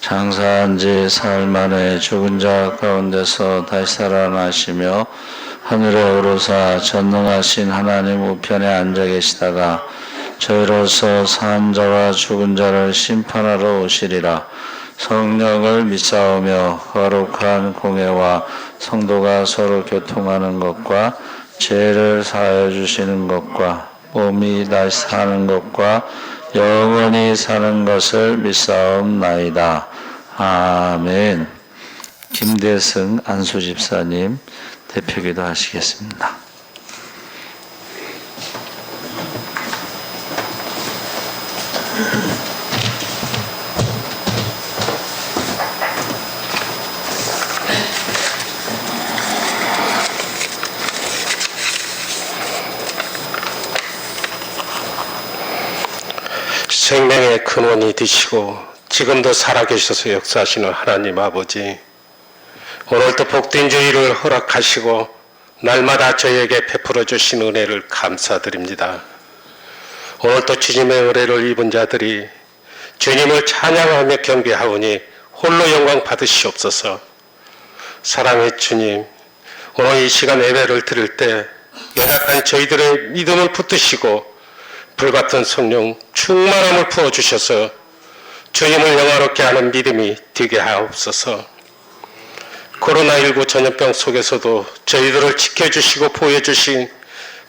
장사한 지 사흘 만에 죽은 자 가운데서 다시 살아나시며 하늘에 오르사 전능하신 하나님 우편에 앉아 계시다가 저희로서 산 자와 죽은 자를 심판하러 오시리라. 성령을 믿사오며 거룩한 공회와 성도가 서로 교통하는 것과 죄를 사하여 주시는 것과 몸이 다시 사는 것과 영원히 사는 것을 믿사옵나이다. 아멘. 김대승 안수집사님 대표기도 하시겠습니다. 생명의 근원이 되시고 지금도 살아계셔서 역사하시는 하나님 아버지, 오늘도 복된 저희를 허락하시고 날마다 저희에게 베풀어 주신 은혜를 감사드립니다. 오늘도 주님의 은혜를 입은 자들이 주님을 찬양하며 경배하오니 홀로 영광 받으시옵소서. 사랑의 주님, 오늘 이 시간 예배를 드릴 때 연약한 저희들의 믿음을 붙드시고 불같은 성령 충만함을 부어주셔서 주님을 영화롭게 하는 믿음이 되게 하옵소서. 코로나19 전염병 속에서도 저희들을 지켜주시고 보호해주신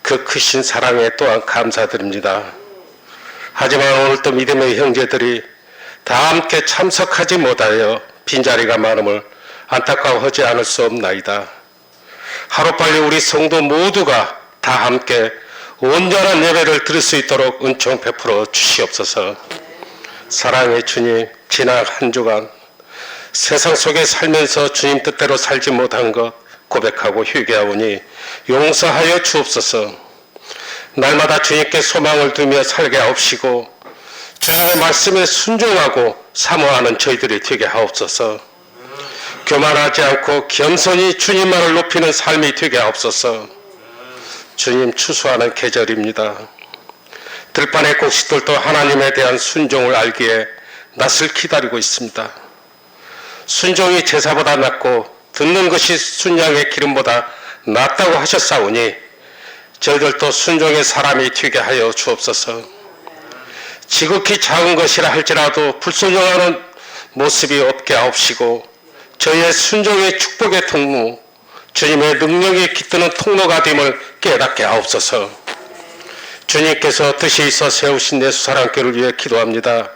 그 크신 사랑에 또한 감사드립니다. 하지만 오늘도 믿음의 형제들이 다 함께 참석하지 못하여 빈자리가 많음을 안타까워하지 않을 수 없나이다. 하루빨리 우리 성도 모두가 다 함께 온전한 예배를 드릴 수 있도록 은총 베풀어 주시옵소서. 사랑의 주님, 지난 한 주간 세상 속에 살면서 주님 뜻대로 살지 못한 것 고백하고 회개하오니 용서하여 주옵소서. 날마다 주님께 소망을 두며 살게 하옵시고 주님의 말씀에 순종하고 사모하는 저희들이 되게 하옵소서. 교만하지 않고 겸손히 주님만을 높이는 삶이 되게 하옵소서. 주님, 추수하는 계절입니다. 들판의 곡식들도 하나님에 대한 순종을 알기에 낯을 기다리고 있습니다. 순종이 제사보다 낫고 듣는 것이 순양의 기름보다 낫다고 하셨사오니 저희들도 순종의 사람이 되게 하여 주옵소서. 지극히 작은 것이라 할지라도 불순종하는 모습이 없게 하옵시고 저희의 순종의 축복의 통로, 주님의 능력이 깃드는 통로가 됨을 깨닫게 하옵소서. 주님께서 뜻이 있어 세우신 예수사랑교를 위해 기도합니다.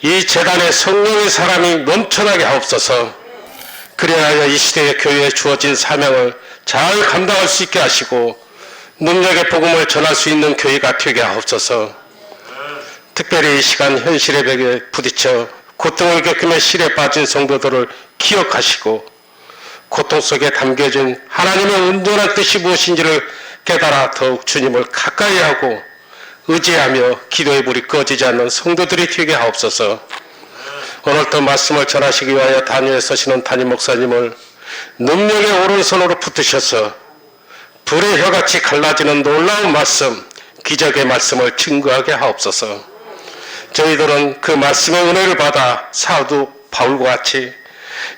이 재단에 성령의 사람이 넘쳐나게 하옵소서. 그리하여 이 시대의 교회에 주어진 사명을 잘 감당할 수 있게 하시고 능력의 복음을 전할 수 있는 교회가 되게 하옵소서. 특별히 이 시간 현실의 벽에 부딪혀 고통을 겪으며 실에 빠진 성도들을 기억하시고 고통 속에 담겨진 하나님의 온전한 뜻이 무엇인지를 깨달아 더욱 주님을 가까이 하고 의지하며 기도의 불이 꺼지지 않는 성도들이 되게 하옵소서. 오늘도 말씀을 전하시기 위하여 단위에 서시는 담임 목사님을 능력의 오른손으로 붙으셔서 불의 혀같이 갈라지는 놀라운 말씀, 기적의 말씀을 증거하게 하옵소서. 저희들은 그 말씀의 은혜를 받아 사도 바울과 같이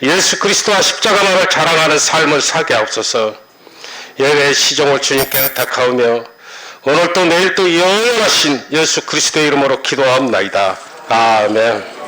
예수 그리스도와 십자가만을 자랑하는 삶을 살게 하옵소서. 예배의 시종을 주님께 부탁하오며 오늘도 내일도 영원하신 예수 그리스도의 이름으로 기도하옵나이다. 아멘.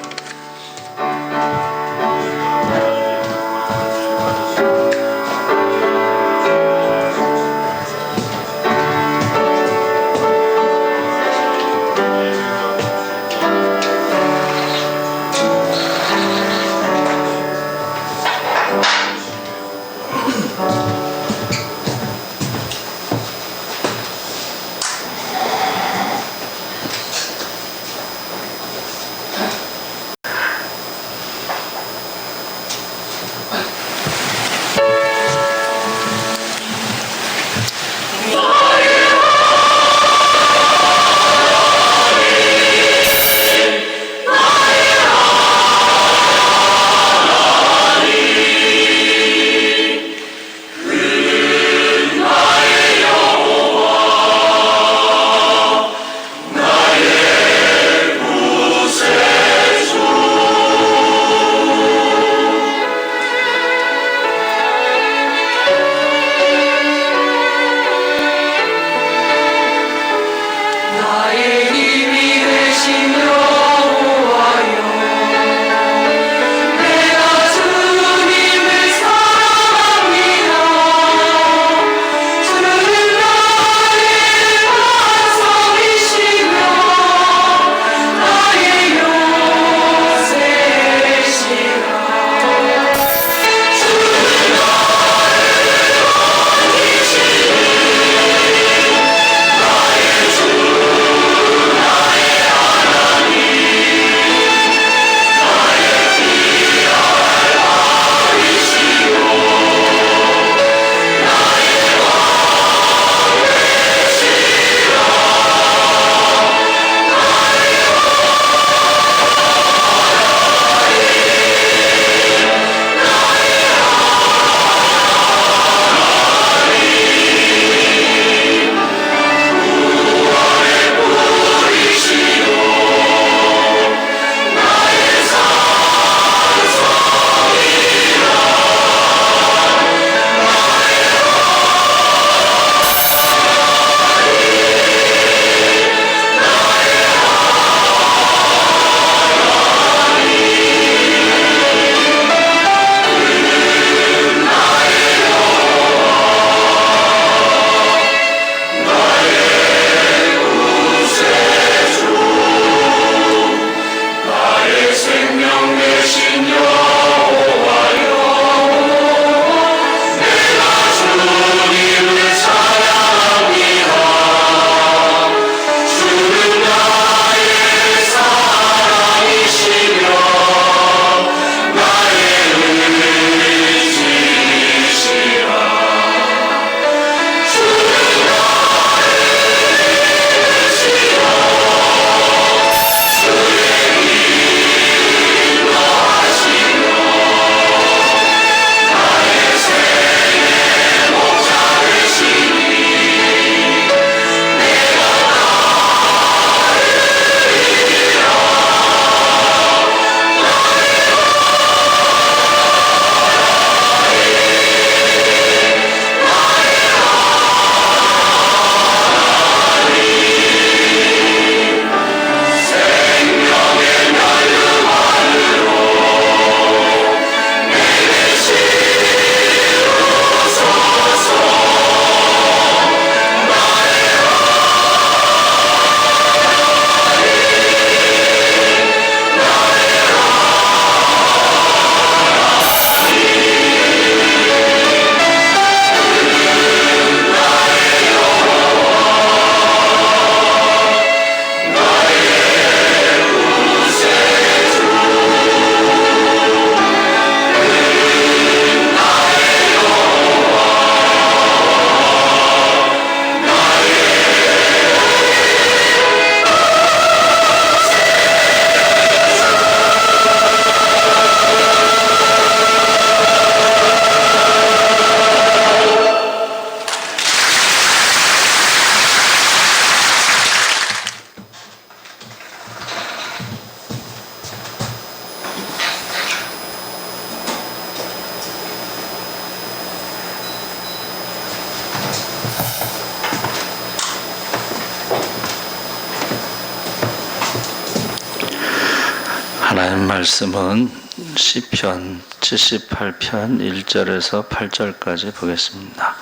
하나님 말씀은 시편 78편 1절에서 8절까지 보겠습니다.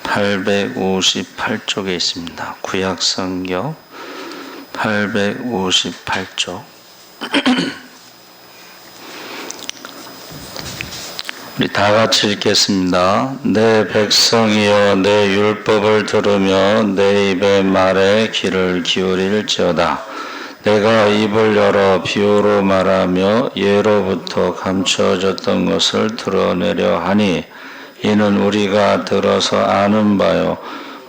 858쪽에 있습니다. 구약성경 858쪽. 우리 다 같이 읽겠습니다. 내 백성이여 내 율법을 들으며 내 입의 말에 귀를 기울일지어다. 내가 입을 열어 비유로 말하며 예로부터 감추어졌던 것을 드러내려 하니 이는 우리가 들어서 아는 바요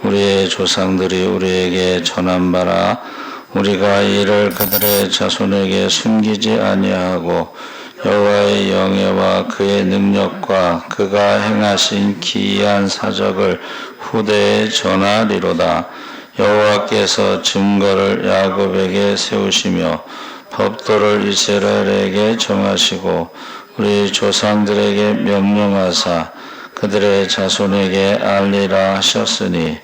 우리의 조상들이 우리에게 전한 바라. 우리가 이를 그들의 자손에게 숨기지 아니하고 여호와의 영예와 그의 능력과 그가 행하신 기이한 사적을 후대에 전하리로다. 여호와께서 증거를 야곱에게 세우시며 법도를 이스라엘에게 정하시고 우리 조상들에게 명령하사 그들의 자손에게 알리라 하셨으니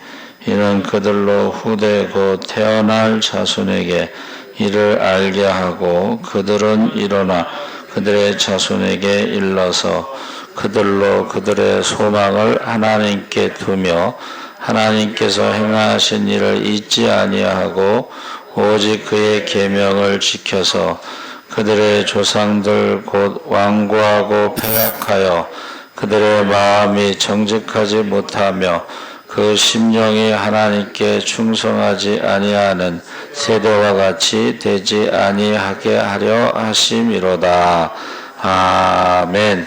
이는 그들로 후대 곧 태어날 자손에게 이를 알게 하고 그들은 일어나 그들의 자손에게 일러서 그들로 그들의 소망을 하나님께 두며 하나님께서 행하신 일을 잊지 아니하고 오직 그의 계명을 지켜서 그들의 조상들 곧 완고하고 패역하여 그들의 마음이 정직하지 못하며 그 심령이 하나님께 충성하지 아니하는 세대와 같이 되지 아니하게 하려 하심이로다. 아멘.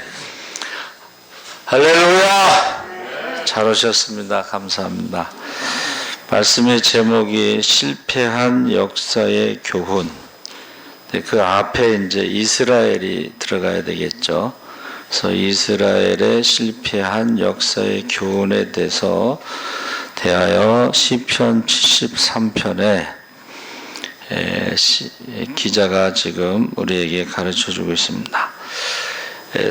할렐루야. 잘 오셨습니다. 감사합니다. 말씀의 제목이 실패한 역사의 교훈. 그 앞에 이제 이스라엘이 들어가야 되겠죠. 그래서 이스라엘의 실패한 역사의 교훈에 대하여 시편 73편에 기자가 지금 우리에게 가르쳐주고 있습니다.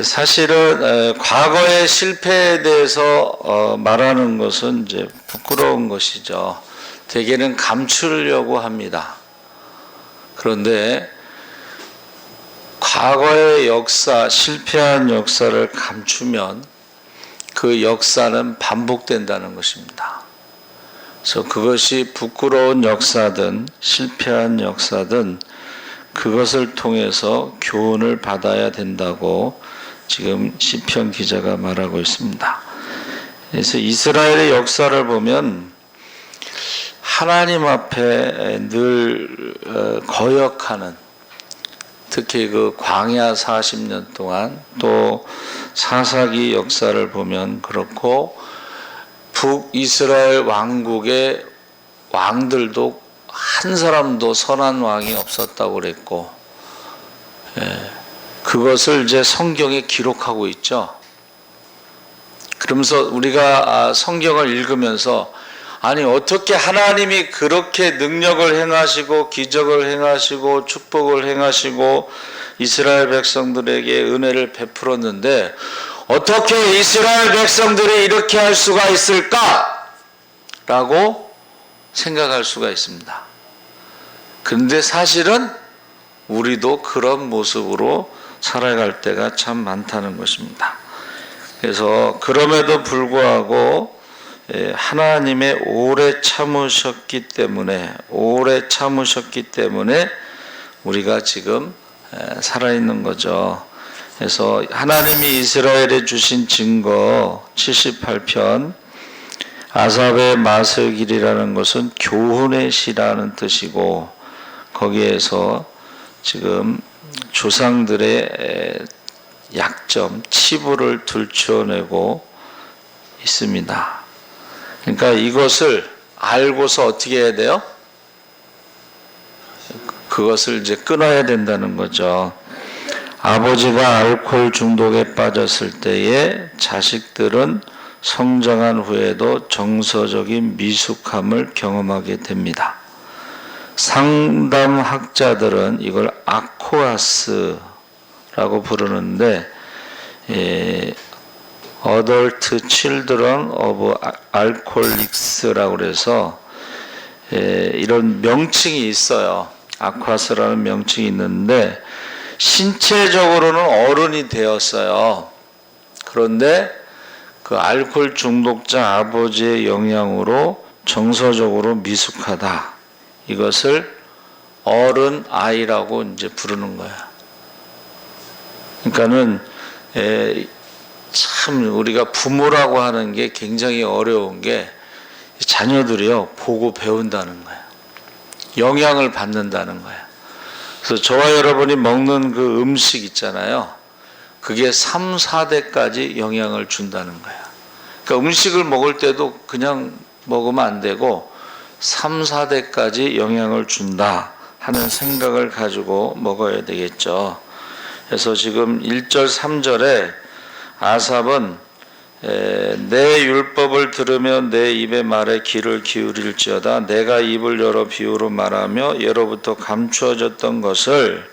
사실은 과거의 실패에 대해서 말하는 것은 이제 부끄러운 것이죠. 대개는 감추려고 합니다. 그런데 과거의 역사, 실패한 역사를 감추면 그 역사는 반복된다는 것입니다. 그래서 그것이 부끄러운 역사든 실패한 역사든 그것을 통해서 교훈을 받아야 된다고 지금 시편 기자가 말하고 있습니다. 그래서 이스라엘의 역사를 보면 하나님 앞에 늘 거역하는, 특히 그 광야 40년 동안 또 사사기 역사를 보면 그렇고 북이스라엘 왕국의 왕들도 한 사람도 선한 왕이 없었다고 그랬고, 그것을 이제 성경에 기록하고 있죠. 그러면서 우리가 성경을 읽으면서 아니 어떻게 하나님이 그렇게 능력을 행하시고 기적을 행하시고 축복을 행하시고 이스라엘 백성들에게 은혜를 베풀었는데 어떻게 이스라엘 백성들이 이렇게 할 수가 있을까? 라고 생각할 수가 있습니다. 그런데 사실은 우리도 그런 모습으로 살아갈 때가 참 많다는 것입니다. 그래서 그럼에도 불구하고 하나님의 오래 참으셨기 때문에 우리가 지금 살아있는 거죠. 그래서 하나님이 이스라엘에 주신 증거 78편 아삽의 마스길이라는 것은 교훈의 시라는 뜻이고, 거기에서 지금 조상들의 약점, 치부를 들춰내고 있습니다. 그러니까 이것을 알고서 어떻게 해야 돼요? 그것을 이제 끊어야 된다는 거죠. 아버지가 알코올 중독에 빠졌을 때에 자식들은 성장한 후에도 정서적인 미숙함을 경험하게 됩니다. 상담학자들은 이걸 아코아스라고 부르는데 Adult Children of Alcoholics라고 그래서 이런 명칭이 있어요. 아코아스라는 명칭이 있는데 신체적으로는 어른이 되었어요. 그런데 그 알코올 중독자 아버지의 영향으로 정서적으로 미숙하다. 이것을 어른 아이라고 이제 부르는 거야. 그러니까는 참 우리가 부모라고 하는 게 굉장히 어려운 게 자녀들이요 보고 배운다는 거야. 영향을 받는다는 거야. 그래서 저와 여러분이 먹는 그 음식 있잖아요. 그게 3, 4대까지 영향을 준다는 거야. 그러니까 음식을 먹을 때도 그냥 먹으면 안 되고 3, 4대까지 영향을 준다 하는 생각을 가지고 먹어야 되겠죠. 그래서 지금 1절, 3절에 아삽은 내 율법을 들으며 내 입의 말에 귀를 기울일지어다. 내가 입을 열어 비유로 말하며 예로부터 감추어졌던 것을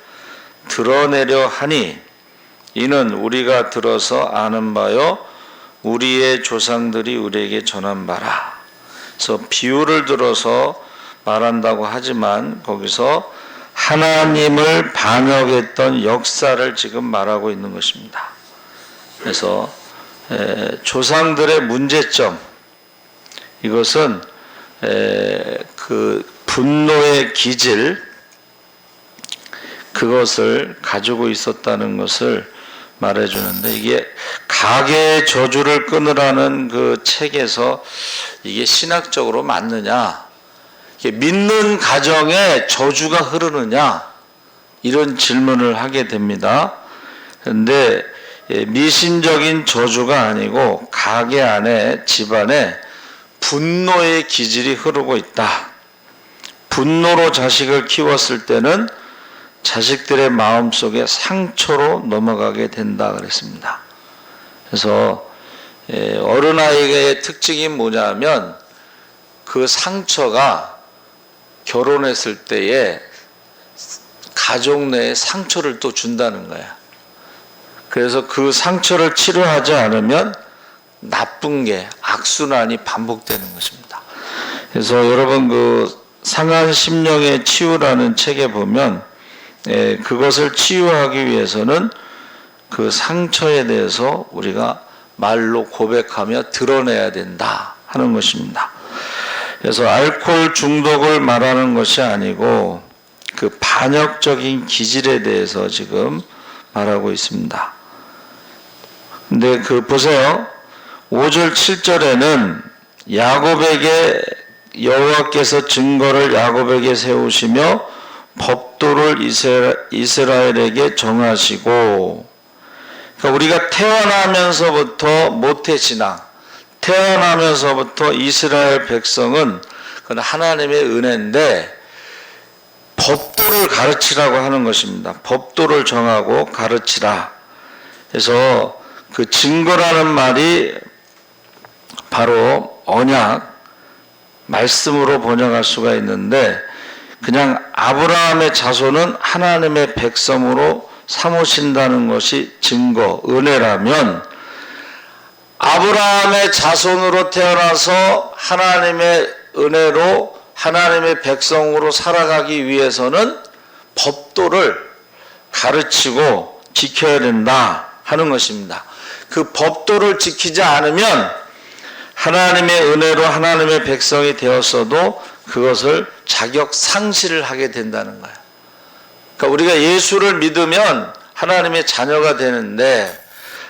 드러내려 하니 이는 우리가 들어서 아는 바요 우리의 조상들이 우리에게 전한 바라. 그래서 비유를 들어서 말한다고 하지만 거기서 하나님을 반역했던 역사를 지금 말하고 있는 것입니다. 그래서 조상들의 문제점, 이것은 그 분노의 기질, 그것을 가지고 있었다는 것을 말해주는데, 이게 가계의 저주를 끊으라는 그 책에서 이게 신학적으로 맞느냐, 이게 믿는 가정에 저주가 흐르느냐, 이런 질문을 하게 됩니다. 그런데 미신적인 저주가 아니고 가게 안에, 집안에 분노의 기질이 흐르고 있다. 분노로 자식을 키웠을 때는 자식들의 마음속에 상처로 넘어가게 된다 그랬습니다. 그래서 어른아이의 특징이 뭐냐면 그 상처가 결혼했을 때에 가족 내에 상처를 또 준다는 거야. 그래서 그 상처를 치료하지 않으면 나쁜 게, 악순환이 반복되는 것입니다. 그래서 여러분 그 상한 심령의 치유라는 책에 보면 그것을 치유하기 위해서는 그 상처에 대해서 우리가 말로 고백하며 드러내야 된다 하는 것입니다. 그래서 알코올 중독을 말하는 것이 아니고 그 반역적인 기질에 대해서 지금 말하고 있습니다. 근데 그 보세요. 5절 7절에는 야곱에게 여호와께서 증거를 야곱에게 세우시며 법도를 이스라엘에게 정하시고, 그러니까 우리가 태어나면서부터 모태신앙, 태어나면서부터 이스라엘 백성은 그건 하나님의 은혜인데 법도를 가르치라고 하는 것입니다. 법도를 정하고 가르치라. 그래서 그 증거라는 말이 바로 언약, 말씀으로 번역할 수가 있는데, 그냥 아브라함의 자손은 하나님의 백성으로 삼으신다는 것이 증거, 은혜라면, 아브라함의 자손으로 태어나서 하나님의 은혜로 하나님의 백성으로 살아가기 위해서는 법도를 가르치고 지켜야 된다 하는 것입니다. 그 법도를 지키지 않으면 하나님의 은혜로 하나님의 백성이 되었어도 그것을 자격 상실을 하게 된다는 거예요. 그러니까 우리가 예수를 믿으면 하나님의 자녀가 되는데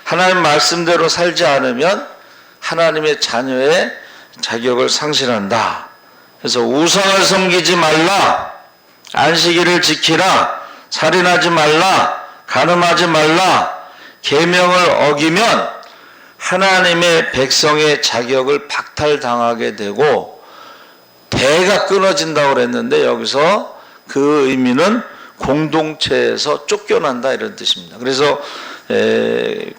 하나님 말씀대로 살지 않으면 하나님의 자녀의 자격을 상실한다. 그래서 우상을 섬기지 말라, 안식일을 지키라, 살인하지 말라, 간음하지 말라, 계명을 어기면 하나님의 백성의 자격을 박탈당하게 되고 대가 끊어진다고 그랬는데, 여기서 그 의미는 공동체에서 쫓겨난다 이런 뜻입니다. 그래서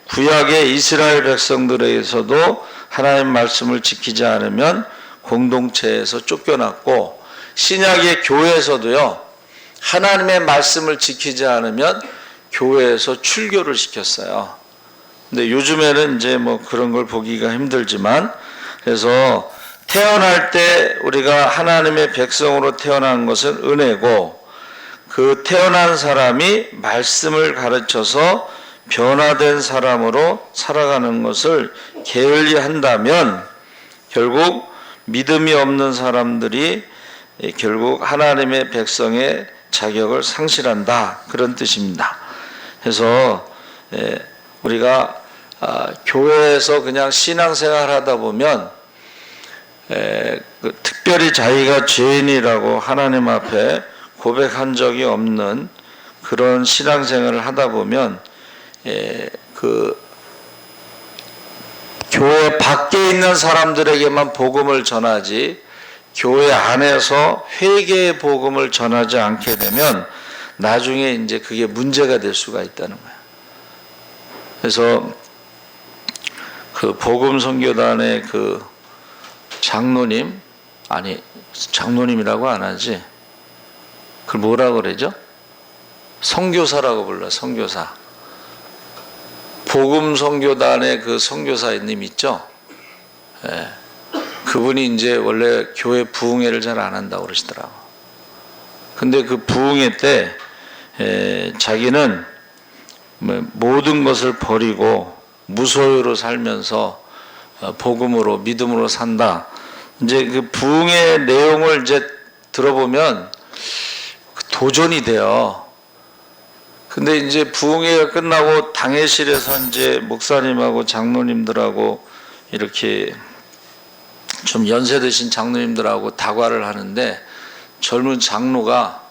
구약의 이스라엘 백성들에게서도 하나님 말씀을 지키지 않으면 공동체에서 쫓겨났고, 신약의 교회에서도요, 하나님의 말씀을 지키지 않으면 교회에서 출교를 시켰어요. 근데 요즘에는 이제 뭐 그런 걸 보기가 힘들지만, 그래서 태어날 때 우리가 하나님의 백성으로 태어난 것은 은혜고, 그 그 태어난 사람이 말씀을 가르쳐서 변화된 사람으로 살아가는 것을 게을리한다면 결국 믿음이 없는 사람들이 결국 하나님의 백성의 자격을 상실한다, 그런 뜻입니다. 그래서 우리가 교회에서 그냥 신앙생활 하다 보면 특별히 자기가 죄인이라고 하나님 앞에 고백한 적이 없는 그런 신앙생활을 하다 보면 그 교회 밖에 있는 사람들에게만 복음을 전하지 교회 안에서 회개의 복음을 전하지 않게 되면 나중에 이제 그게 문제가 될 수가 있다는 거예요. 그래서 그 복음 선교단의 그 장로님, 아니 장로님이라고 안 하지, 그걸 뭐라고 그러죠? 선교사라고 불러요. 선교사. 복음 선교단의 그 선교사님 있죠? 예. 그분이 이제 원래 교회 부흥회를 잘 안 한다고 그러시더라고. 근데 그 부흥회 때 자기는 모든 것을 버리고 무소유로 살면서 복음으로, 믿음으로 산다. 이제 그 부흥의 내용을 이제 들어보면 도전이 돼요. 근데 이제 부흥회가 끝나고 당회실에서 이제 목사님하고 장로님들하고 이렇게 좀 연세 드신 장로님들하고 다과를 하는데 젊은 장로가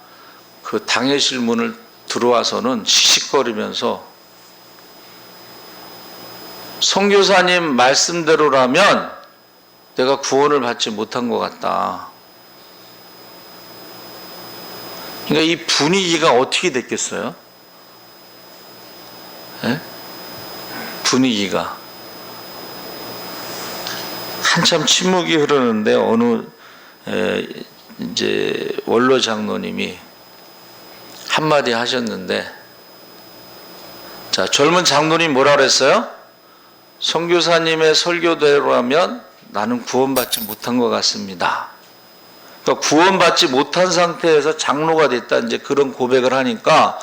그 당회실 문을 들어와서는 씩씩거리면서 선교사님 말씀대로라면 내가 구원을 받지 못한 것 같다. 그러니까 이 분위기가 어떻게 됐겠어요? 예? 분위기가 한참 침묵이 흐르는데 어느 이제 원로 장로님이 한마디 하셨는데, 자, 젊은 장로님 뭐라 그랬어요? 선교사님의 설교대로라면 나는 구원받지 못한 것 같습니다. 그러니까 구원받지 못한 상태에서 장로가 됐다, 이제 그런 고백을 하니까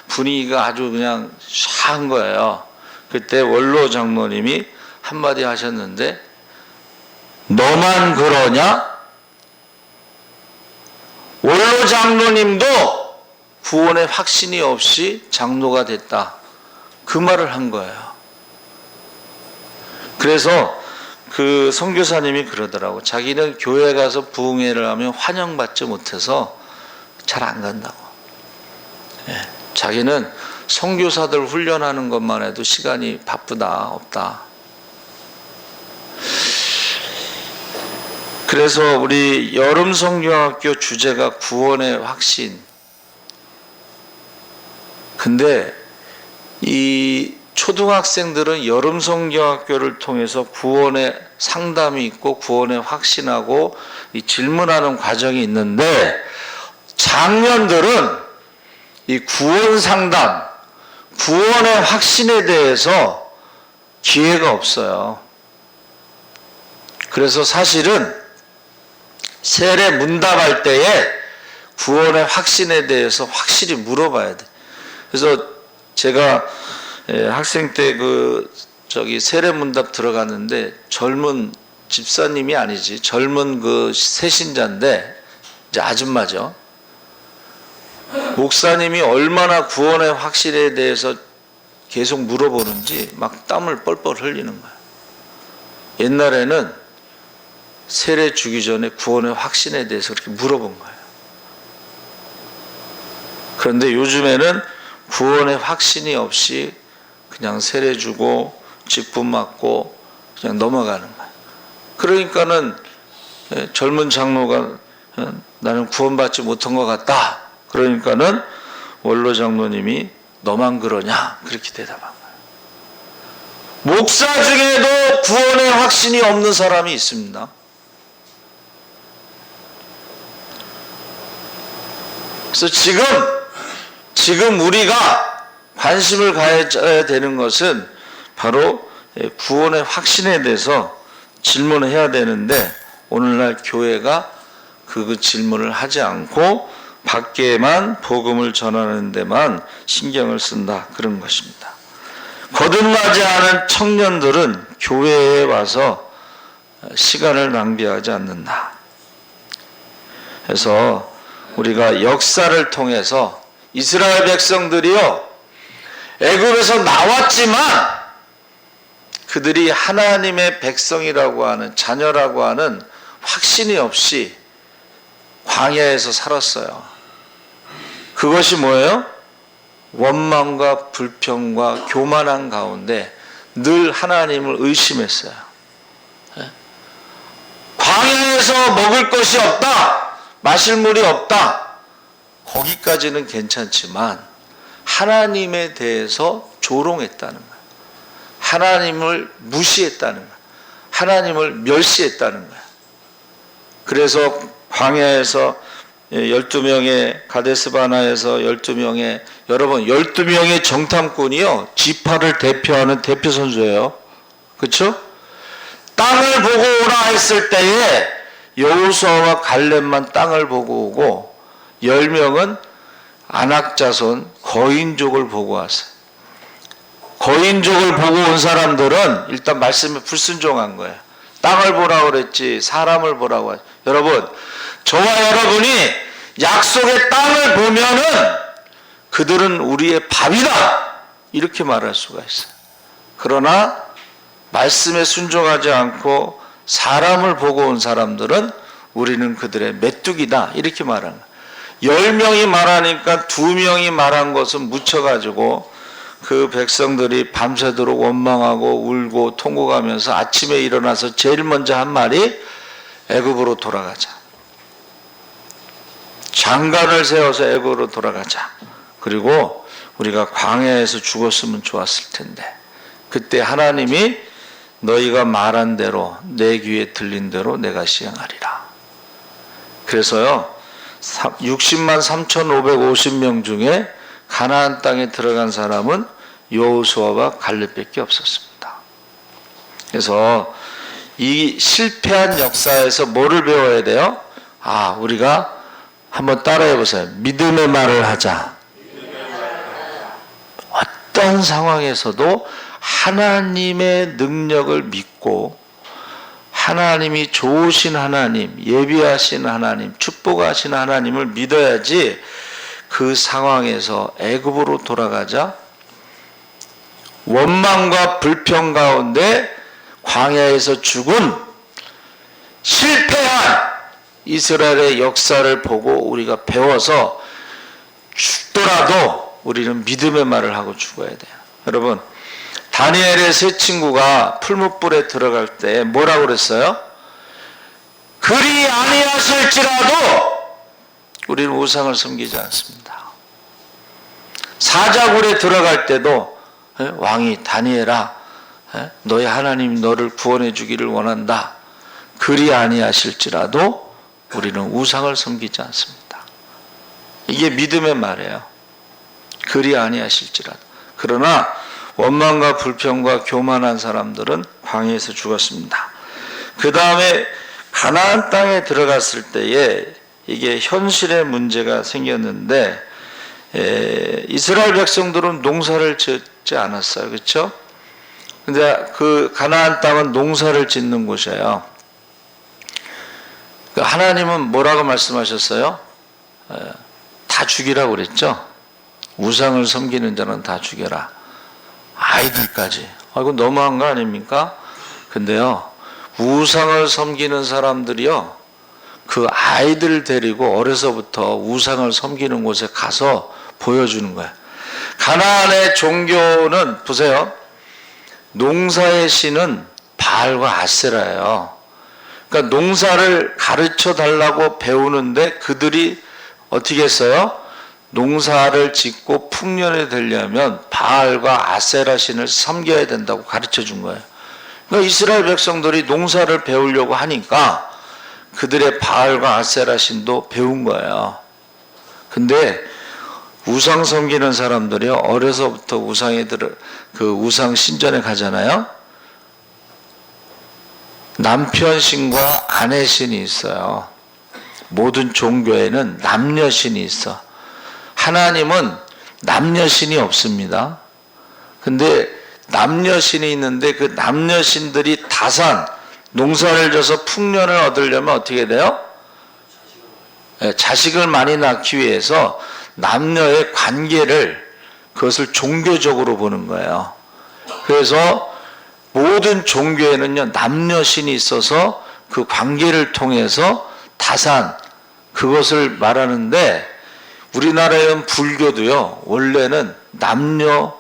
분위기가 아주 그냥 샤한 거예요. 그때 원로 장로님이 한마디 하셨는데, 너만 그러냐? 원로 장로님도 구원의 확신이 없이 장로가 됐다, 그 말을 한 거예요. 그래서 그 선교사님이 그러더라고. 자기는 교회 가서 부흥회를 하면 환영받지 못해서 잘 안 간다고. 예. 자기는 선교사들 훈련하는 것만 해도 시간이 바쁘다, 없다. 그래서 우리 여름 성경학교 주제가 구원의 확신. 근데 이 초등학생들은 여름 성경학교를 통해서 구원의 상담이 있고 구원의 확신하고 이 질문하는 과정이 있는데, 장년들은 이 구원 상담, 구원의 확신에 대해서 기회가 없어요. 그래서 사실은 세례 문답할 때에 구원의 확신에 대해서 확실히 물어봐야 돼. 그래서 제가 학생 때 세례 문답 들어갔는데 젊은 집사님이 아니지, 젊은 그 새신자인데 이제 아줌마죠. 목사님이 얼마나 구원의 확신에 대해서 계속 물어보는지 막 땀을 뻘뻘 흘리는 거야. 옛날에는 세례 주기 전에 구원의 확신에 대해서 그렇게 물어본 거예요. 그런데 요즘에는 구원의 확신이 없이 그냥 세례 주고 직분 맞고 그냥 넘어가는 거예요. 그러니까는 젊은 장로가 나는 구원받지 못한 것 같다. 그러니까는 원로 장로님이 너만 그러냐, 그렇게 대답한 거예요. 목사 중에도 구원의 확신이 없는 사람이 있습니다. 그래서 지금 우리가 관심을 가져야 되는 것은 바로 구원의 확신에 대해서 질문을 해야 되는데, 오늘날 교회가 그 질문을 하지 않고 밖에만 복음을 전하는 데만 신경을 쓴다, 그런 것입니다. 거듭나지 않은 청년들은 교회에 와서 시간을 낭비하지 않는다. 그래서 우리가 역사를 통해서 이스라엘 백성들이요, 애굽에서 나왔지만 그들이 하나님의 백성이라고 하는, 자녀라고 하는 확신이 없이 광야에서 살았어요. 그것이 뭐예요? 원망과 불평과 교만한 가운데 늘 하나님을 의심했어요. 광야에서 먹을 것이 없다, 마실 물이 없다, 거기까지는 괜찮지만 하나님에 대해서 조롱했다는 거예요. 하나님을 무시했다는 거예요. 하나님을 멸시했다는 거예요. 그래서 광야에서 12명의 가데스바나에서 12명의, 여러분 12명의 정탐꾼이요, 지파를 대표하는 대표 선수예요. 그렇죠? 땅을 보고 오라 했을 때에 여호수아와 갈렙만 땅을 보고 오고 10명은 아낙자손 거인족을 보고 왔어요. 거인족을 보고 온 사람들은 일단 말씀에 불순종한 거예요. 땅을 보라고 그랬지 사람을 보라고 하죠. 여러분, 저와 여러분이 약속의 땅을 보면은 그들은 우리의 밥이다, 이렇게 말할 수가 있어요. 그러나 말씀에 순종하지 않고 사람을 보고 온 사람들은 우리는 그들의 메뚜기다, 이렇게 말하는 거예요. 10명이 말하니까 2명이 말한 것은 묻혀가지고 그 백성들이 밤새도록 원망하고 울고 통곡하면서 아침에 일어나서 제일 먼저 한 말이 애굽으로 돌아가자. 장관을 세워서 애굽으로 돌아가자. 그리고 우리가 광야에서 죽었으면 좋았을 텐데, 그때 하나님이 너희가 말한 대로 내 귀에 들린 대로 내가 시행하리라. 그래서요, 60만 3,550명 중에 가나안 땅에 들어간 사람은 여호수아와 갈렙밖에 없었습니다. 그래서 이 실패한 역사에서 뭐를 배워야 돼요? 우리가 한번 따라해 보세요. 믿음의 말을 하자. 어떤 상황에서도 하나님의 능력을 믿고 하나님이 좋으신 하나님, 예비하신 하나님, 축복하신 하나님을 믿어야지 그 상황에서 애굽으로 돌아가자 원망과 불평 가운데 광야에서 죽은 실패한 이스라엘의 역사를 보고 우리가 배워서 죽더라도 우리는 믿음의 말을 하고 죽어야 돼요. 여러분, 다니엘의 세 친구가 풀무불에 들어갈 때 뭐라고 그랬어요? 그리 아니하실지라도 우리는 우상을 섬기지 않습니다. 사자굴에 들어갈 때도 왕이 다니엘아, 너희 하나님 너를 구원해 주기를 원한다. 그리 아니하실지라도 우리는 우상을 섬기지 않습니다. 이게 믿음의 말이에요. 그리 아니하실지라도. 그러나 원망과 불평과 교만한 사람들은 광야에서 죽었습니다. 그 다음에 가나안 땅에 들어갔을 때에 이게 현실의 문제가 생겼는데, 이스라엘 백성들은 농사를 짓지 않았어요. 그렇죠? 근데 그 가나안 땅은 농사를 짓는 곳이에요. 하나님은 뭐라고 말씀하셨어요? 다 죽이라고 그랬죠? 우상을 섬기는 자는 다 죽여라. 아이들까지. 이거 너무한 거 아닙니까? 근데요, 우상을 섬기는 사람들이요, 그 아이들 데리고 어려서부터 우상을 섬기는 곳에 가서 보여주는 거예요. 가나안의 종교는 보세요. 농사의 신은 바알과 아세라예요. 그러니까 농사를 가르쳐 달라고 배우는데 그들이 어떻게 했어요? 농사를 짓고 풍년이 되려면 바알과 아세라 신을 섬겨야 된다고 가르쳐 준 거예요. 그러니까 이스라엘 백성들이 농사를 배우려고 하니까 그들의 바알과 아세라 신도 배운 거예요. 근데 우상 섬기는 사람들이 어려서부터 그 우상 신전에 가잖아요. 남편 신과 아내 신이 있어요. 모든 종교에는 남녀신이 있어. 하나님은 남녀신이 없습니다. 근데 남녀신이 있는데 그 남녀신들이 다산, 농사를 져서 풍년을 얻으려면 어떻게 돼요? 자식을 많이 낳기 위해서 남녀의 관계를, 그것을 종교적으로 보는 거예요. 그래서 모든 종교에는요, 남녀신이 있어서 그 관계를 통해서 다산, 그것을 말하는데, 우리나라에는 불교도요, 원래는 남녀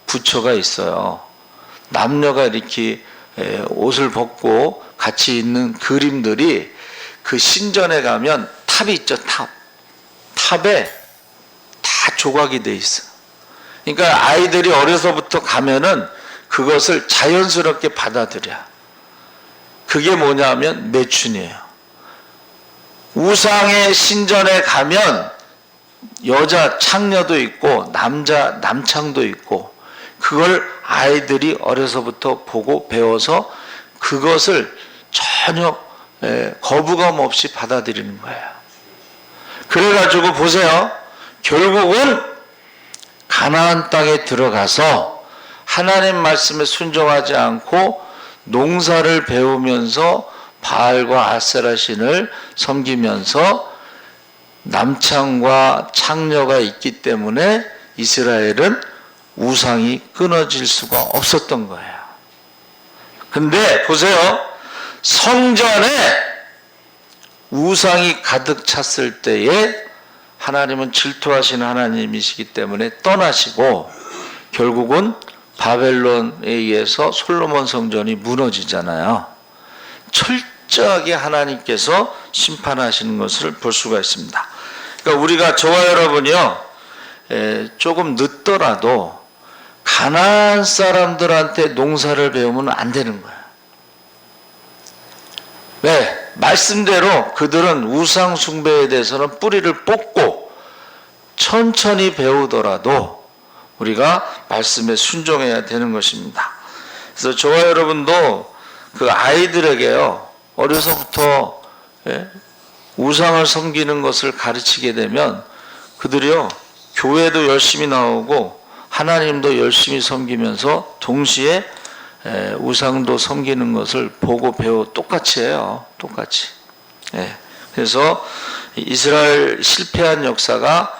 부처가 있어요. 남녀가 이렇게 옷을 벗고 같이 있는 그림들이 그 신전에 가면 탑이 있죠, 탑. 탑에 다 조각이 돼 있어. 그러니까 아이들이 어려서부터 가면은 그것을 자연스럽게 받아들여. 그게 뭐냐면 매춘이에요. 우상의 신전에 가면 여자 창녀도 있고 남자 남창도 있고, 그걸 아이들이 어려서부터 보고 배워서 그것을 전혀 거부감 없이 받아들이는 거예요. 그래가지고 보세요. 결국은 가나안 땅에 들어가서 하나님 말씀에 순종하지 않고 농사를 배우면서 바알과 아세라 신을 섬기면서 남창과 창녀가 있기 때문에 이스라엘은 우상이 끊어질 수가 없었던 거예요. 근데 보세요. 성전에 우상이 가득 찼을 때에 하나님은 질투하시는 하나님이시기 때문에 떠나시고, 결국은 바벨론에 의해서 솔로몬 성전이 무너지잖아요. 철저하게 하나님께서 심판하시는 것을 볼 수가 있습니다. 그러니까 우리가, 저와 여러분이요, 조금 늦더라도 가나안 사람들한테 농사를 배우면 안 되는 거예요. 왜? 말씀대로 그들은 우상 숭배에 대해서는 뿌리를 뽑고 천천히 배우더라도 우리가 말씀에 순종해야 되는 것입니다. 그래서 저와 여러분도 그 아이들에게요, 어려서부터 우상을 섬기는 것을 가르치게 되면 그들이요, 교회도 열심히 나오고 하나님도 열심히 섬기면서 동시에 우상도 섬기는 것을 보고 배워 똑같이 해요. 똑같이. 그래서 이스라엘 실패한 역사가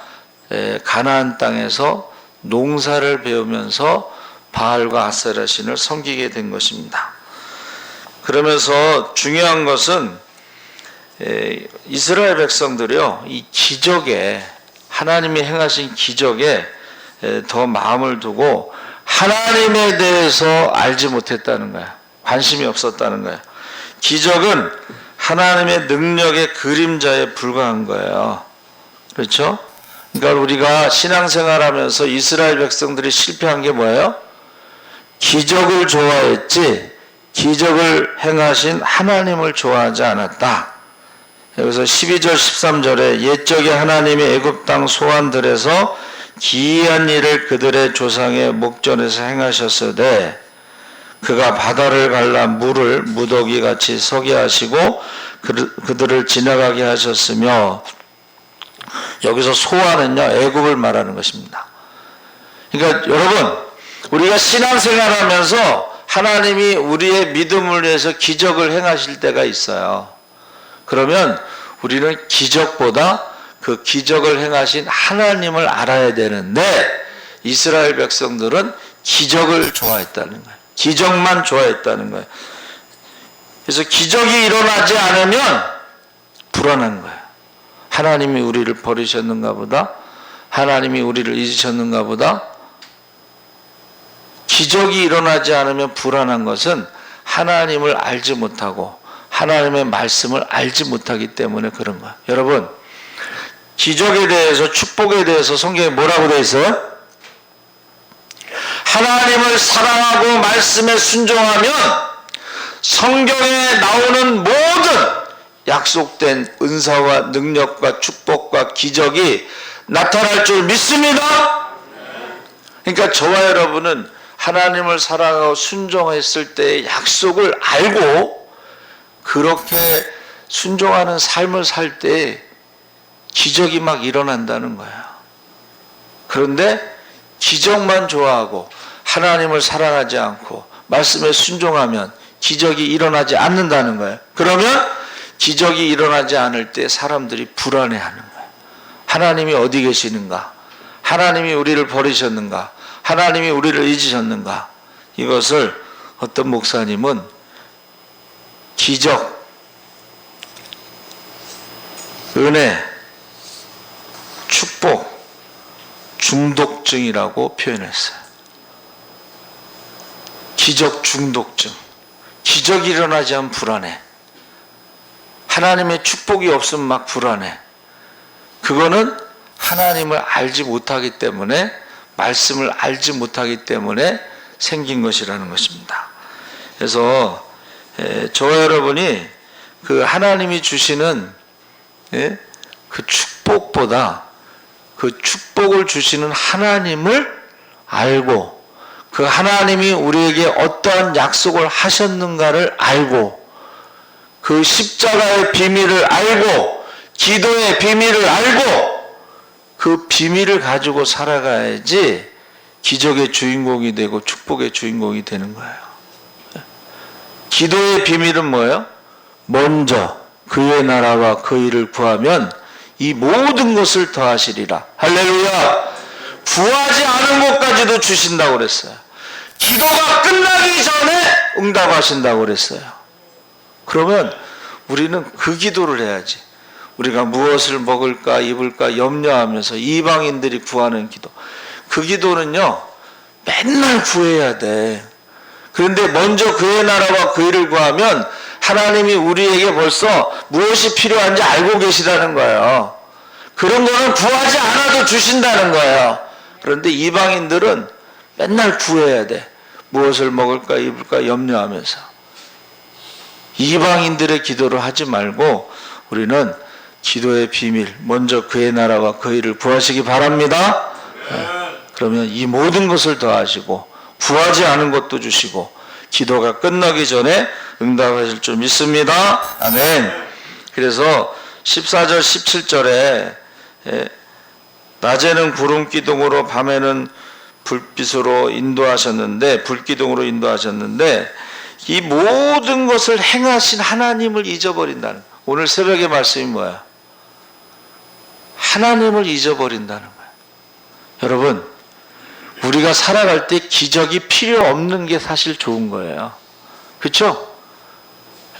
가나안 땅에서 농사를 배우면서 바알과 아세라 신을 섬기게 된 것입니다. 그러면서 중요한 것은 이스라엘 백성들이요, 이 기적에, 하나님이 행하신 기적에 더 마음을 두고 하나님에 대해서 알지 못했다는 거야. 관심이 없었다는 거야. 기적은 하나님의 능력의 그림자에 불과한 거예요. 그렇죠? 그러니까 우리가 신앙생활하면서 이스라엘 백성들이 실패한 게 뭐예요? 기적을 좋아했지 기적을 행하신 하나님을 좋아하지 않았다. 여기서 12절 13절에 옛적에 하나님이 애굽 땅 소환들에서 기이한 일을 그들의 조상의 목전에서 행하셨으되 그가 바다를 갈라 물을 무더기 같이 서게 하시고 그들을 지나가게 하셨으며, 여기서 소환은요, 애굽을 말하는 것입니다. 그러니까 여러분, 우리가 신앙생활하면서 하나님이 우리의 믿음을 위해서 기적을 행하실 때가 있어요. 그러면 우리는 기적보다 그 기적을 행하신 하나님을 알아야 되는데, 이스라엘 백성들은 기적을 좋아했다는 거예요. 기적만 좋아했다는 거예요. 그래서 기적이 일어나지 않으면 불안한 거예요. 하나님이 우리를 버리셨는가 보다, 하나님이 우리를 잊으셨는가 보다. 기적이 일어나지 않으면 불안한 것은 하나님을 알지 못하고 하나님의 말씀을 알지 못하기 때문에 그런 거예요. 여러분, 기적에 대해서, 축복에 대해서 성경에 뭐라고 되어 있어요? 하나님을 사랑하고 말씀에 순종하면 성경에 나오는 모든 약속된 은사와 능력과 축복과 기적이 나타날 줄 믿습니다. 그러니까 저와 여러분은 하나님을 사랑하고 순종했을 때의 약속을 알고 그렇게 순종하는 삶을 살 때 기적이 막 일어난다는 거예요. 그런데 기적만 좋아하고 하나님을 사랑하지 않고 말씀에 순종하면 기적이 일어나지 않는다는 거예요. 그러면 기적이 일어나지 않을 때 사람들이 불안해하는 거예요. 하나님이 어디 계시는가? 하나님이 우리를 버리셨는가? 하나님이 우리를 잊으셨는가? 이것을 어떤 목사님은 기적, 은혜, 축복, 중독증이라고 표현했어요. 기적 중독증. 기적이 일어나지 않으면 불안해. 하나님의 축복이 없으면 막 불안해. 그거는 하나님을 알지 못하기 때문에, 말씀을 알지 못하기 때문에 생긴 것이라는 것입니다. 그래서 저와 여러분이 그 하나님이 주시는 그 축복보다 그 축복을 주시는 하나님을 알고 그 하나님이 우리에게 어떠한 약속을 하셨는가를 알고 그 십자가의 비밀을 알고 기도의 비밀을 알고 그 비밀을 가지고 살아가야지 기적의 주인공이 되고 축복의 주인공이 되는 거예요. 기도의 비밀은 뭐예요? 먼저 그의 나라와 그 일을 구하면 이 모든 것을 더하시리라. 할렐루야. 구하지 않은 것까지도 주신다고 그랬어요. 기도가 끝나기 전에 응답하신다고 그랬어요. 그러면 우리는 그 기도를 해야지. 우리가 무엇을 먹을까 입을까 염려하면서 이방인들이 구하는 기도, 그 기도는요 맨날 구해야 돼. 그런데 먼저 그의 나라와 그 일을 구하면 하나님이 우리에게 벌써 무엇이 필요한지 알고 계시다는 거예요. 그런 거는 구하지 않아도 주신다는 거예요. 그런데 이방인들은 맨날 구해야 돼. 무엇을 먹을까 입을까 염려하면서. 이방인들의 기도를 하지 말고 우리는 기도의 비밀, 먼저 그의 나라와 그 일을 구하시기 바랍니다. 그러면 이 모든 것을 더하시고 구하지 않은 것도 주시고 기도가 끝나기 전에 응답하실 줄 믿습니다. 아멘. 그래서 14절 17절에 낮에는 구름 기둥으로 밤에는 불빛으로 인도하셨는데 불기둥으로 인도하셨는데 이 모든 것을 행하신 하나님을 잊어버린다는 거예요. 오늘 새벽의 말씀이 뭐야? 하나님을 잊어버린다는 거예요. 여러분, 우리가 살아갈 때 기적이 필요 없는 게 사실 좋은 거예요. 그렇죠?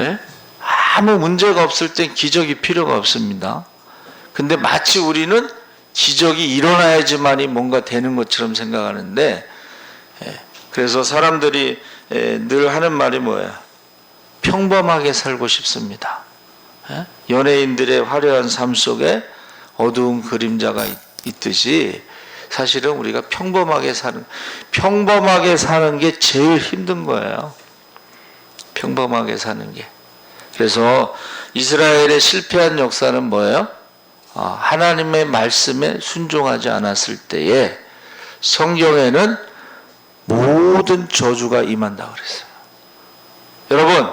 예? 아무 문제가 없을 땐 기적이 필요가 없습니다. 근데 마치 우리는 기적이 일어나야지만이 뭔가 되는 것처럼 생각하는데, 그래서 사람들이 늘 하는 말이 뭐예요? 평범하게 살고 싶습니다. 연예인들의 화려한 삶 속에 어두운 그림자가 있듯이 사실은 우리가 평범하게 사는 게 제일 힘든 거예요. 평범하게 사는 게. 그래서 이스라엘의 실패한 역사는 뭐예요? 하나님의 말씀에 순종하지 않았을 때에 성경에는 모든 저주가 임한다고 그랬어요. 여러분,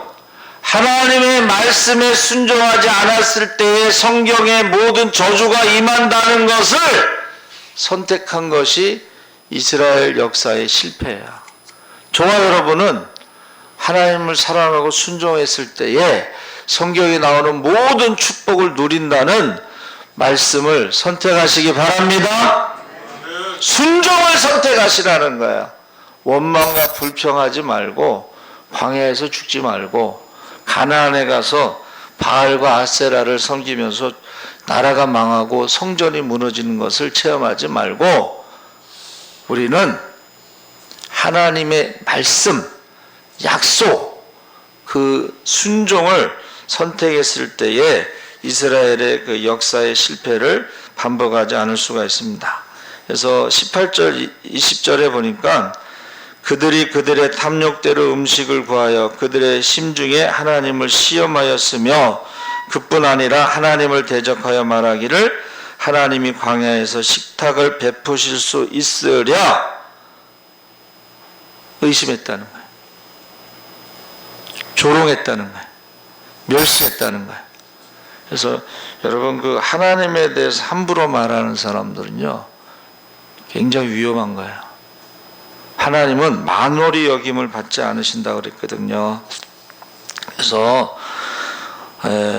하나님의 말씀에 순종하지 않았을 때에 성경에 모든 저주가 임한다는 것을 선택한 것이 이스라엘 역사의 실패야. 저와 여러분은 하나님을 사랑하고 순종했을 때에 성경에 나오는 모든 축복을 누린다는 말씀을 선택하시기 바랍니다. 순종을 선택하시라는 거야. 원망과 불평하지 말고 광야에서 죽지 말고 가나안에 가서 바알과 아세라를 섬기면서 나라가 망하고 성전이 무너지는 것을 체험하지 말고 우리는 하나님의 말씀, 약속, 그 순종을 선택했을 때에 이스라엘의 그 역사의 실패를 반복하지 않을 수가 있습니다. 그래서 18절, 20절에 보니까 그들이 그들의 탐욕대로 음식을 구하여 그들의 심중에 하나님을 시험하였으며 그뿐 아니라 하나님을 대적하여 말하기를 하나님이 광야에서 식탁을 베푸실 수 있으랴 의심했다는 거예요. 조롱했다는 거예요. 멸시했다는 거예요. 그래서 여러분 그 하나님에 대해서 함부로 말하는 사람들은요 굉장히 위험한 거예요. 하나님은 만월이 여김을 받지 않으신다고 그랬거든요. 그래서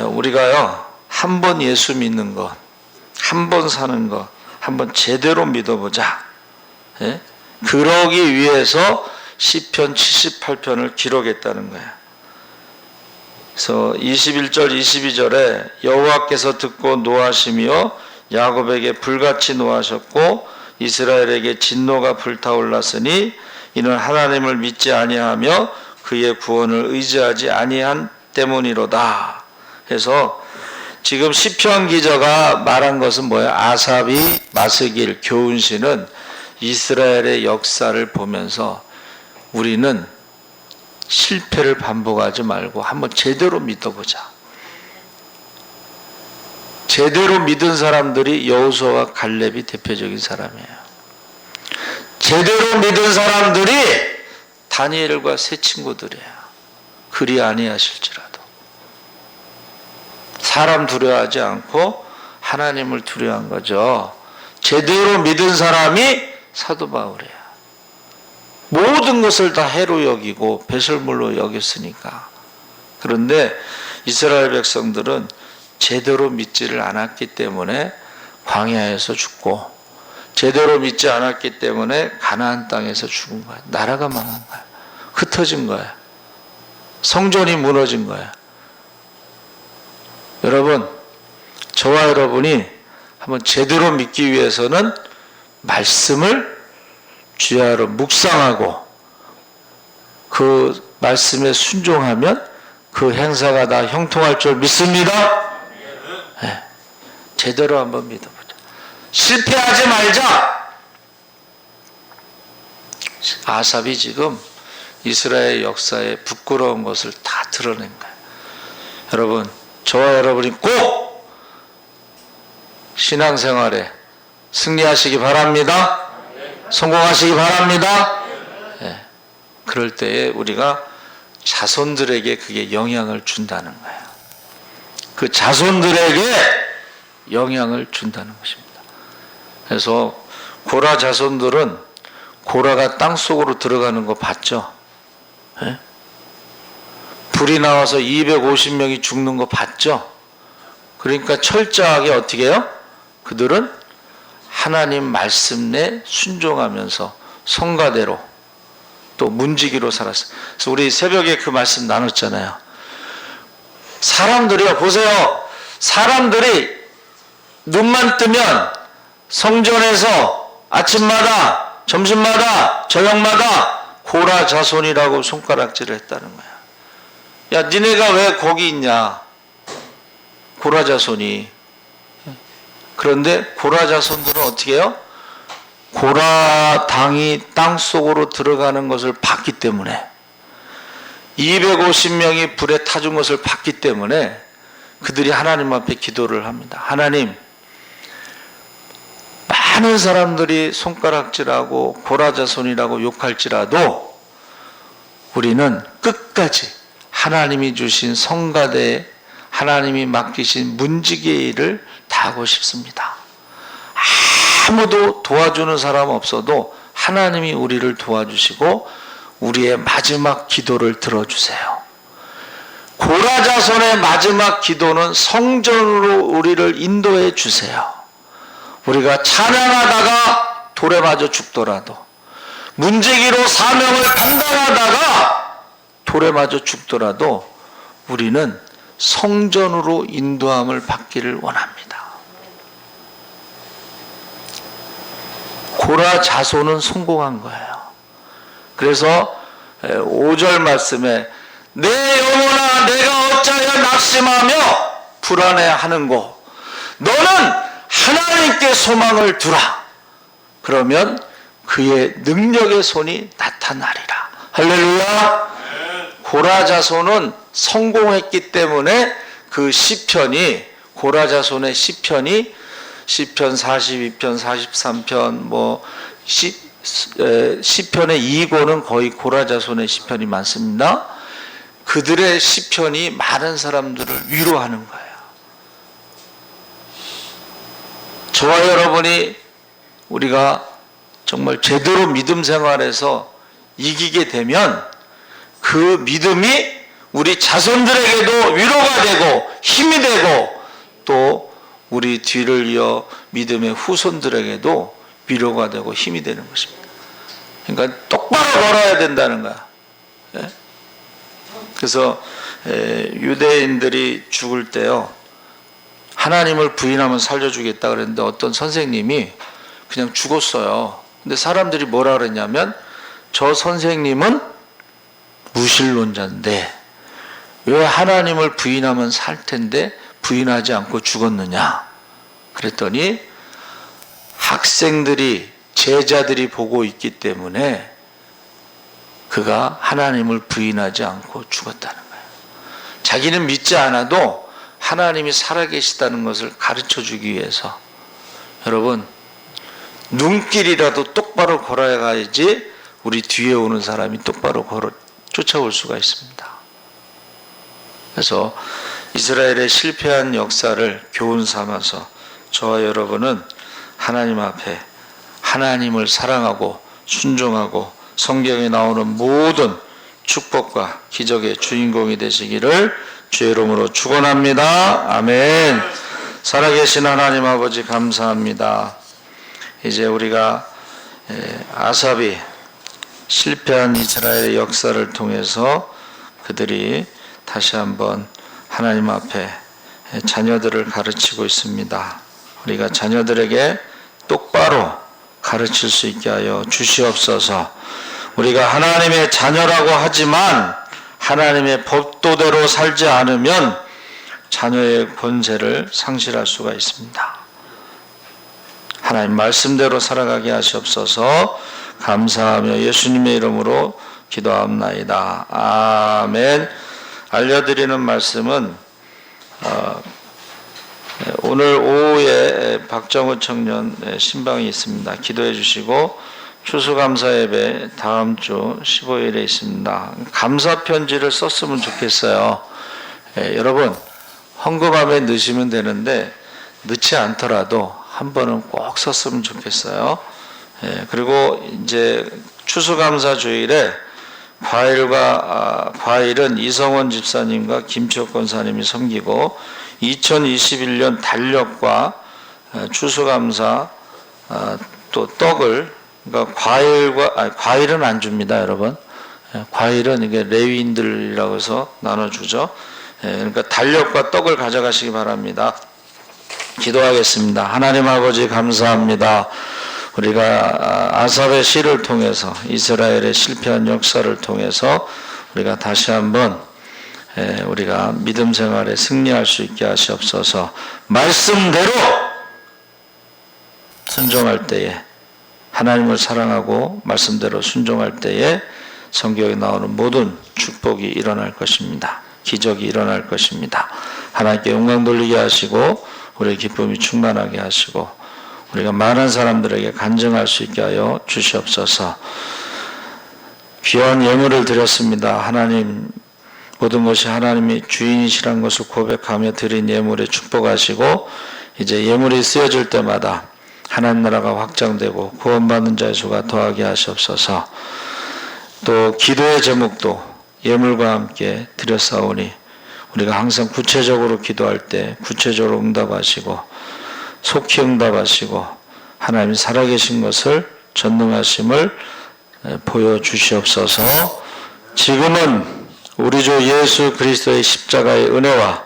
우리가요 한 번 예수 믿는 것, 한 번 사는 것, 한번 제대로 믿어보자. 예? 그러기 위해서 시편 78편을 기록했다는 거예요. 그래서 21절 22절에 여호와께서 듣고 노하시며 야곱에게 불같이 노하셨고 이스라엘에게 진노가 불타올랐으니 이는 하나님을 믿지 아니하며 그의 구원을 의지하지 아니한 때문이로다. 그래서 지금 시편 기자가 말한 것은 뭐예요? 아삽이 마스길 교훈시는 이스라엘의 역사를 보면서 우리는 실패를 반복하지 말고 한번 제대로 믿어보자. 제대로 믿은 사람들이 여호수아와 갈렙이 대표적인 사람이에요. 제대로 믿은 사람들이 다니엘과 세 친구들이에요. 그리 아니하실지라도 사람 두려워하지 않고 하나님을 두려워한 거죠. 제대로 믿은 사람이 사도 바울이에요. 모든 것을 다 해로 여기고 배설물로 여겼으니까. 그런데 이스라엘 백성들은 제대로 믿지를 않았기 때문에 광야에서 죽고 제대로 믿지 않았기 때문에 가나안 땅에서 죽은 거예요. 나라가 망한 거예요. 흩어진 거예요. 성전이 무너진 거예요. 여러분, 저와 여러분이 한번 제대로 믿기 위해서는 말씀을 주야로 묵상하고 그 말씀에 순종하면 그 행사가 다 형통할 줄 믿습니다. 네. 제대로 한번 믿어보자. 실패하지 말자. 아삽이 지금 이스라엘 역사에 부끄러운 것을 다 드러낸 거예요. 여러분, 저와 여러분이 꼭 신앙생활에 승리하시기 바랍니다. 성공하시기 바랍니다. 네. 그럴 때에 우리가 자손들에게 그게 영향을 준다는 거예요. 그 자손들에게 영향을 준다는 것입니다. 그래서 고라 자손들은 고라가 땅속으로 들어가는 거 봤죠? 네? 불이 나와서 250명이 죽는 거 봤죠? 그러니까 철저하게 어떻게 해요? 그들은 하나님 말씀 내 순종하면서 성가대로 또 문지기로 살았어요. 그래서 우리 새벽에 그 말씀 나눴잖아요. 사람들이요, 보세요. 사람들이 눈만 뜨면 성전에서 아침마다, 점심마다, 저녁마다 고라 자손이라고 손가락질을 했다는 거야. 야, 니네가 왜 거기 있냐? 고라 자손이. 그런데 고라 자손들은 어떻게 해요? 고라 당이 땅 속으로 들어가는 것을 봤기 때문에 250명이 불에 타준 것을 봤기 때문에 그들이 하나님 앞에 기도를 합니다. 하나님, 많은 사람들이 손가락질하고 고라 자손이라고 욕할지라도 우리는 끝까지 하나님이 주신 성가대, 하나님이 맡기신 문지기의 일을 다하고 싶습니다. 아무도 도와주는 사람 없어도 하나님이 우리를 도와주시고 우리의 마지막 기도를 들어주세요. 고라 자손의 마지막 기도는 성전으로 우리를 인도해 주세요. 우리가 찬양하다가 돌에 맞아 죽더라도, 문지기로 사명을 감당하다가 돌에 맞아 죽더라도 우리는 성전으로 인도함을 받기를 원합니다. 고라 자손은 성공한 거예요. 그래서 5절 말씀에 내 영혼아 내가 어찌하여 낙심하며 불안해하는고 너는 하나님께 소망을 두라. 그러면 그의 능력의 손이 나타나리라. 할렐루야. 고라 자손은 성공했기 때문에 그 시편이, 고라 자손의 시편이 시편 42편, 43편, 시편의 2권은 거의 고라 자손의 시편이 많습니다. 그들의 시편이 많은 사람들을 위로하는 거예요. 저와 여러분이 우리가 정말 제대로 믿음 생활에서 이기게 되면 그 믿음이 우리 자손들에게도 위로가 되고 힘이 되고 또 우리 뒤를 이어 믿음의 후손들에게도 위로가 되고 힘이 되는 것입니다. 그러니까 똑바로 걸어야 된다는 거야. 예? 그래서 유대인들이 죽을 때요, 하나님을 부인하면 살려주겠다 그랬는데 어떤 선생님이 그냥 죽었어요. 근데 사람들이 뭐라 그랬냐면, 저 선생님은 무신론자인데 왜 하나님을 부인하면 살 텐데 부인하지 않고 죽었느냐 그랬더니, 학생들이, 제자들이 보고 있기 때문에 그가 하나님을 부인하지 않고 죽었다는 거예요. 자기는 믿지 않아도 하나님이 살아계시다는 것을 가르쳐 주기 위해서. 여러분, 눈길이라도 똑바로 걸어야 가야지 우리 뒤에 오는 사람이 똑바로 쫓아올 수가 있습니다. 그래서 이스라엘의 실패한 역사를 교훈 삼아서 저와 여러분은 하나님 앞에 하나님을 사랑하고 순종하고 성경에 나오는 모든 축복과 기적의 주인공이 되시기를 주의 이름으로 축원합니다. 아멘. 살아계신 하나님 아버지 감사합니다. 이제 우리가 아삽이 실패한 이스라엘의 역사를 통해서 그들이 다시 한번 하나님 앞에 자녀들을 가르치고 있습니다. 우리가 자녀들에게 똑바로 가르칠 수 있게 하여 주시옵소서. 우리가 하나님의 자녀라고 하지만 하나님의 법도대로 살지 않으면 자녀의 권세를 상실할 수가 있습니다. 하나님 말씀대로 살아가게 하시옵소서. 감사하며 예수님의 이름으로 기도합나이다. 아멘. 알려드리는 말씀은 오늘 오후에 박정우 청년 신방이 있습니다. 기도해 주시고 추수감사 예배 다음 주 15일에 있습니다. 감사 편지를 썼으면 좋겠어요. 여러분, 헌금함에 넣으시면 되는데 넣지 않더라도 한 번은 꼭 썼으면 좋겠어요. 그리고 이제 추수감사 주일에 과일은 이성원 집사님과 김치옥 권사님이 섬기고 2021년 달력과 추수감사 또 떡을, 그러니까 과일은 안 줍니다, 여러분. 과일은 이게 레위인들이라고 해서 나눠주죠. 그러니까 달력과 떡을 가져가시기 바랍니다. 기도하겠습니다. 하나님 아버지 감사합니다. 우리가 아삽의 시를 통해서 이스라엘의 실패한 역사를 통해서 우리가 다시 한번 우리가 믿음 생활에 승리할 수 있게 하시옵소서. 말씀대로 순종할 때에, 하나님을 사랑하고 말씀대로 순종할 때에 성경에 나오는 모든 축복이 일어날 것입니다. 기적이 일어날 것입니다. 하나님께 영광 돌리게 하시고 우리의 기쁨이 충만하게 하시고 우리가 많은 사람들에게 간증할 수 있게 하여 주시옵소서. 귀한 예물을 드렸습니다. 하나님, 모든 것이 하나님이 주인이시란 것을 고백하며 드린 예물에 축복하시고 이제 예물이 쓰여질 때마다 하나님 나라가 확장되고 구원받는 자의 수가 더하게 하시옵소서. 또 기도의 제목도 예물과 함께 드렸사오니 우리가 항상 구체적으로 기도할 때 구체적으로 응답하시고 속히 응답하시고 하나님이 살아계신 것을 전능하심을 보여주시옵소서. 지금은 우리 주 예수 그리스도의 십자가의 은혜와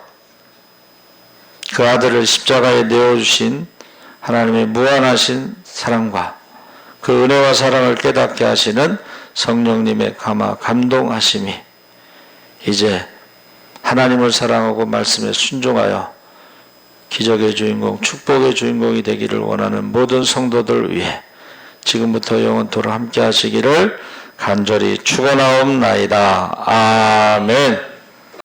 그 아들을 십자가에 내어주신 하나님의 무한하신 사랑과 그 은혜와 사랑을 깨닫게 하시는 성령님의 감동하심이 이제 하나님을 사랑하고 말씀에 순종하여 기적의 주인공, 축복의 주인공이 되기를 원하는 모든 성도들 위해 지금부터 영원토록 함께 하시기를 간절히 축원하옵나이다. 아멘.